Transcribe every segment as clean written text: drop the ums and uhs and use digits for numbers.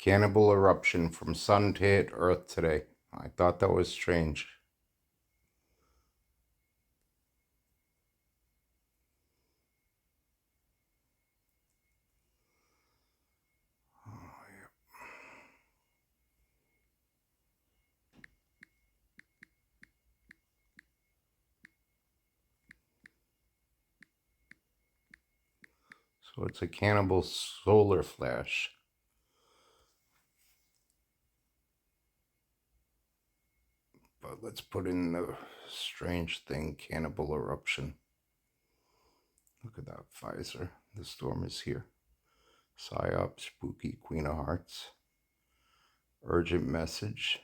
Cannibal eruption from sun to hit Earth today. I thought that was strange. So it's a cannibal solar flash. But let's put in the strange thing, cannibal eruption. Look at that, Pfizer. The storm is here. Psyop, spooky, Queen of Hearts. Urgent message.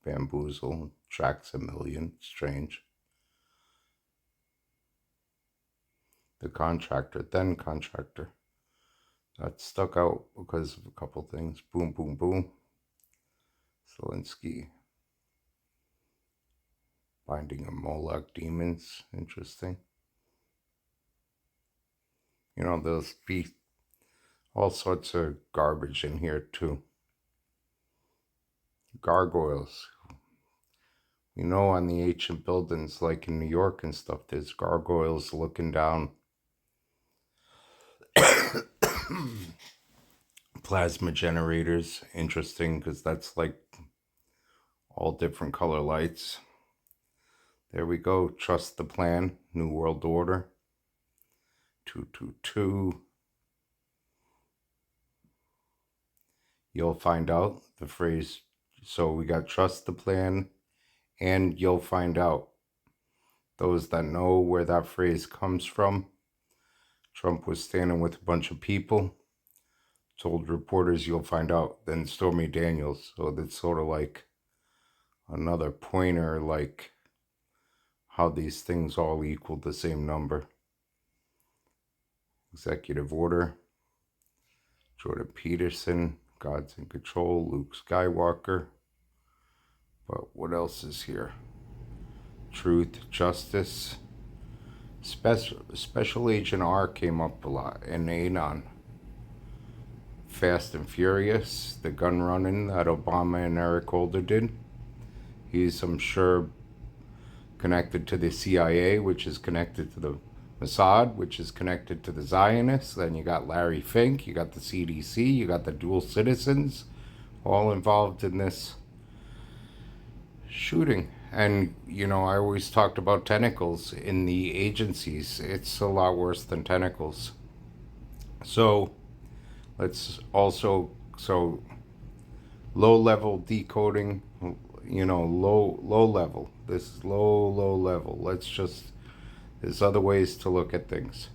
Bamboozle, tracks a million, strange. The contractor, then contractor. That stuck out because of a couple things. Boom, boom, boom. Zelensky. Binding of Moloch demons, interesting. You know, there'll be all sorts of garbage in here too. Gargoyles. You know, on the ancient buildings like in New York and stuff, there's gargoyles looking down. Plasma generators, interesting, because that's like all different color lights. There we go. Trust the plan. New World Order. 222. You'll find out, the phrase. So we got trust the plan and you'll find out. Those that know where that phrase comes from. Trump was standing with a bunch of people, told reporters you'll find out. Then Stormy Daniels. So that's sort of like another pointer, like how these things all equal the same number. Executive order. Jordan Peterson. God's in control. Luke Skywalker. But what else is here? Truth, justice. Special Agent R came up a lot. And Anon. Fast and Furious. The gun running that Obama and Eric Holder did. He's, I'm sure, connected to the CIA, which is connected to the Mossad, which is connected to the Zionists. Then you got Larry Fink, you got the CDC, you got the dual citizens, all involved in this shooting. And, you know, I always talked about tentacles in the agencies. It's a lot worse than tentacles. So, let's also, low-level decoding, you know, low level. This is low level. Let's just, there's other ways to look at things.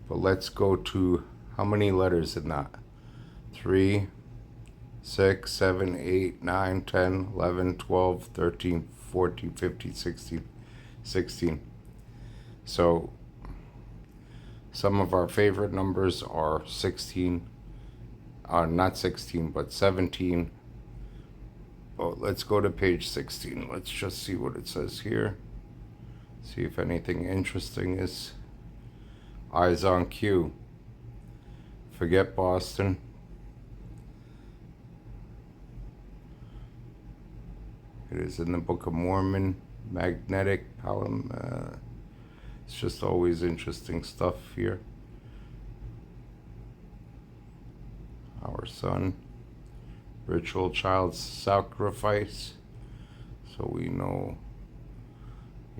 But let's go to, how many letters in that? 3, 6, 7, 8, 9, 10, 11, 12, 13, 14, 15, 16, 16. So some of our favorite numbers are 16, not 16, but 17. Oh, let's go to page 16. Let's just see what it says here. See if anything interesting is. Eyes on cue. Forget Boston. It is in the Book of Mormon. Magnetic power. It's just always interesting stuff here. Our son. Ritual child sacrifice. So we know,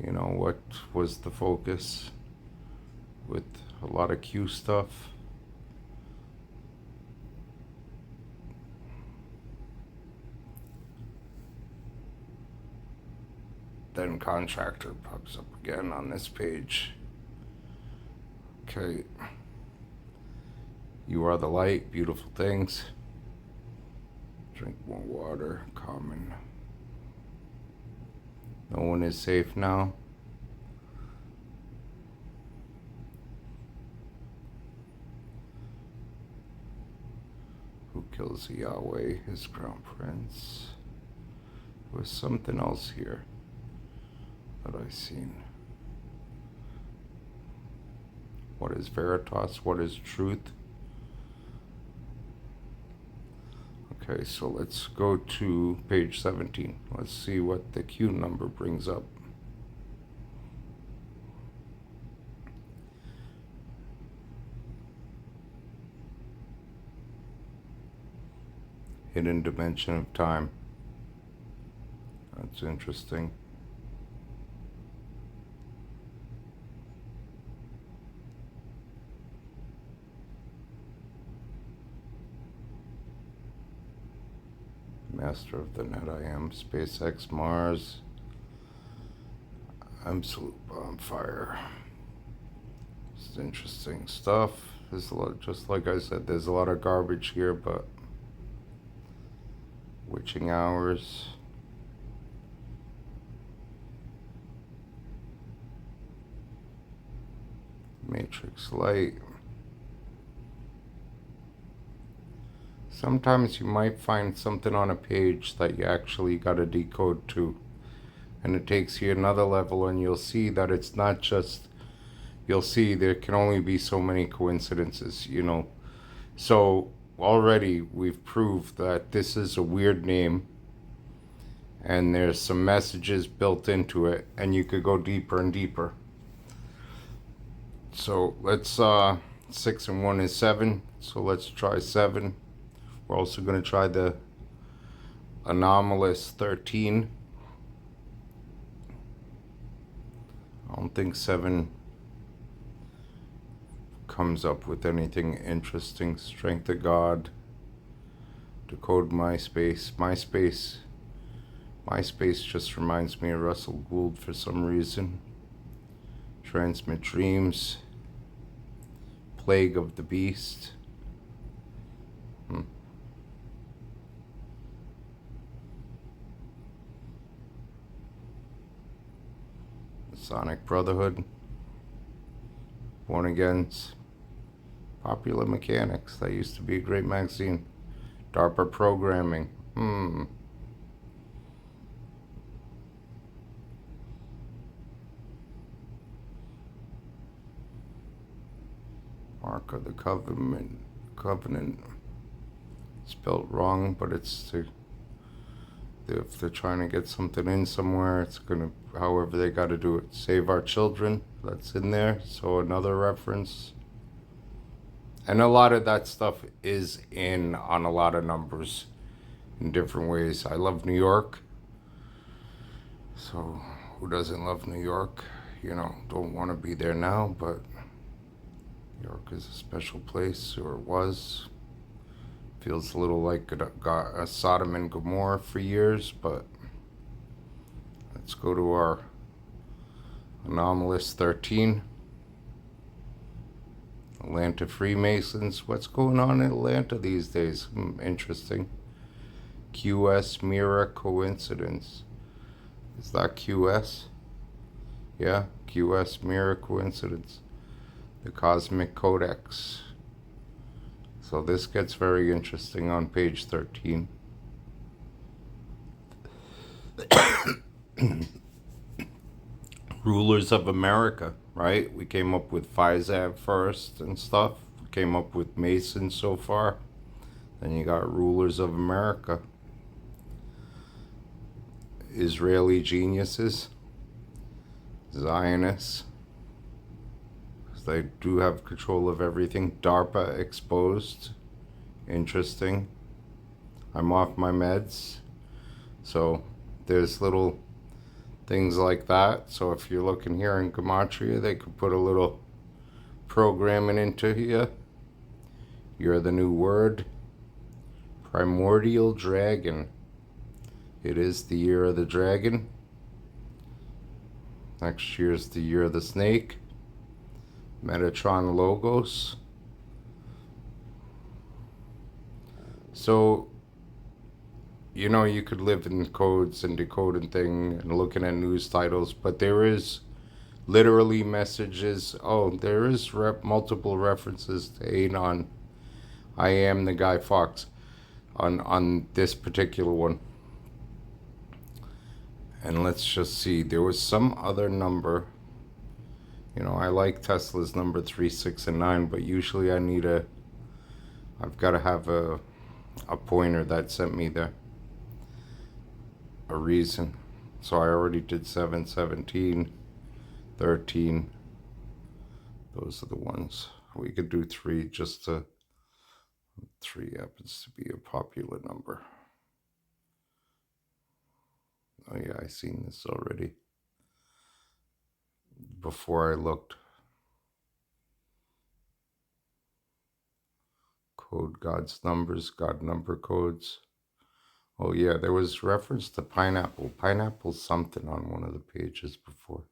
you know, what was the focus with a lot of Q stuff. Then contractor pops up again on this page. Okay. You are the light, beautiful things. Drink more water, common. No one is safe now. Who kills Yahweh, his crown prince? There was something else here that I seen. What is veritas? What is truth? Okay, so let's go to page 17. Let's see what the Q number brings up. Hidden dimension of time. That's interesting. Master of the Net I Am, SpaceX, Mars, absolute bonfire. It's interesting stuff. There's a lot, just like I said, there's a lot of garbage here, but witching hours. Matrix light. Sometimes you might find something on a page that you actually got to decode to, and it takes you another level, and you'll see that it's not just, you'll see there can only be so many coincidences, you know. So already we've proved that this is a weird name, and there's some messages built into it, and you could go deeper and deeper. So let's 6 and 1 is 7, so let's try 7. We're also going to try the anomalous 13. I don't think 7 comes up with anything interesting. Strength of God. Decode MySpace. MySpace just reminds me of Russell Gould for some reason. Transmit dreams. Plague of the Beast. Sonic Brotherhood. Born Again's. Popular Mechanics. That used to be a great magazine. DARPA Programming. Mark of the Covenant. Spelled wrong, but it's to, if they're trying to get something in somewhere, it's gonna, however they got to do it. Save Our Children, that's in there, so another reference. And a lot of that stuff is in on a lot of numbers in different ways. I love New York, so who doesn't love New York? You know, don't want to be there now, but New York is a special place, or it was. Feels a little like a Sodom and Gomorrah for years, but let's go to our anomalous 13. Atlanta Freemasons. What's going on in Atlanta these days? Interesting. QS Mirror Coincidence. Is that QS? Yeah, QS Mirror Coincidence. The Cosmic Codex. So this gets very interesting on page 13. Rulers of America, right? We came up with FISAB first and stuff. We came up with Masons so far. Then you got Rulers of America. Israeli geniuses. Zionists. They do have control of everything. DARPA exposed. Interesting. I'm off my meds. So there's little things like that. So if you're looking here in gematria, they could put a little programming into here. You're the new word. Primordial dragon. It is the year of the dragon. Next year's the year of the snake. Metatron logos. So, you know, you could live in codes and decoding thing and looking at news titles, but there is literally messages. Oh, there is multiple references to Anon. I am the Guy Fawkes on this particular one. And let's just see. There was some other number. You know, I like Tesla's number 3, 6, and 9, but usually I've got to have a a pointer that sent me there, a reason. So I already did 7, 17, 13. Those are the ones. We could do 3 just to, 3 happens to be a popular number. Oh yeah, I seen this already. Before I looked. Code God's numbers, God number codes. Oh yeah, there was reference to pineapple. Pineapple something on one of the pages before.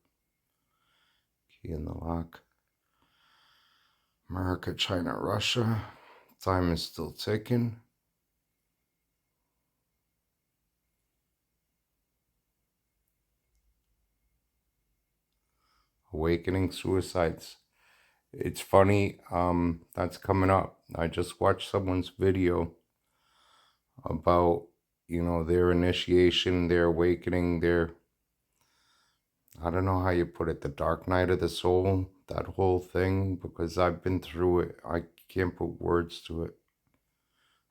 Key in the lock. America, China, Russia. Time is still ticking. Awakening suicides. It's funny, that's coming up. I just watched someone's video about, their initiation, their awakening, their, I don't know how you put it, the dark night of the soul, that whole thing, because I've been through it. I can't put words to it.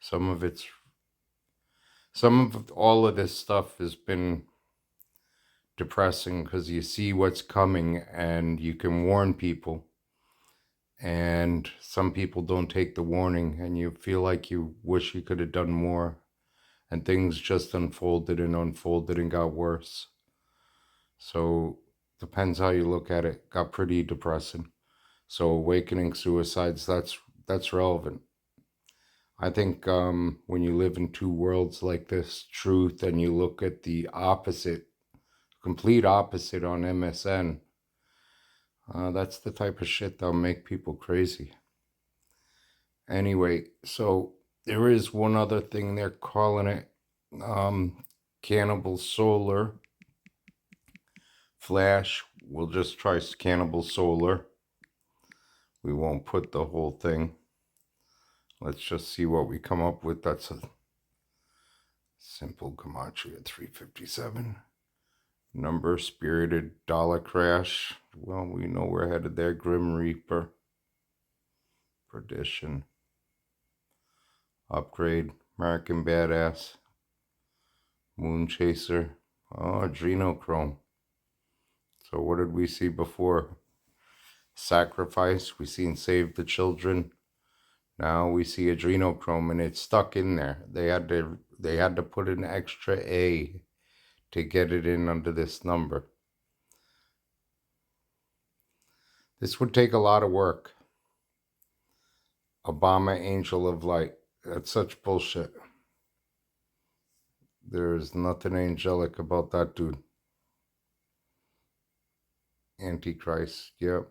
Some of all of this stuff has been depressing because you see what's coming and you can warn people. And some people don't take the warning and you feel like you wish you could have done more. And things just unfolded and got worse. So depends how you look at it. Got pretty depressing. So awakening suicides, that's relevant. I think when you live in two worlds like this, truth, and you look at the opposite, complete opposite on MSN, that's the type of shit that'll make people crazy. Anyway, so there is one other thing they're calling it Cannibal Solar Flash. We'll just try Cannibal Solar. We won't put the whole thing. Let's just see what we come up with. That's a simple gematria 357. Number spirited dollar crash. Well, we know we're headed there. Grim Reaper. Perdition. Upgrade. American Badass. Moon Chaser. Oh, Adrenochrome. So what did we see before? Sacrifice. We seen Save the Children. Now we see Adrenochrome, and it's stuck in there. They had to put an extra A to get it in under this number. This would take a lot of work. Obama, Angel of Light. That's such bullshit. There's nothing angelic about that dude. Antichrist, yep.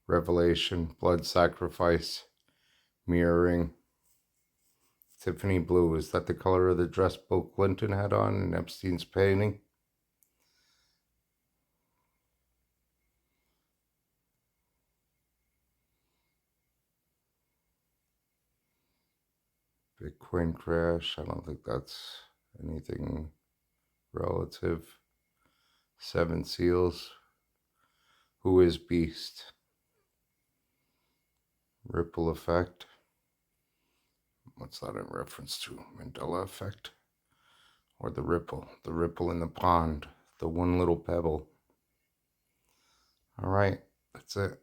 Revelation, blood sacrifice, mirroring. Tiffany blue, is that the color of the dress Bill Clinton had on in Epstein's painting? Bitcoin crash, I don't think that's anything relative. 7 seals. Who is Beast? Ripple effect. What's that in reference to? Mandela effect? Or the ripple in the pond, the one little pebble. All right, that's it.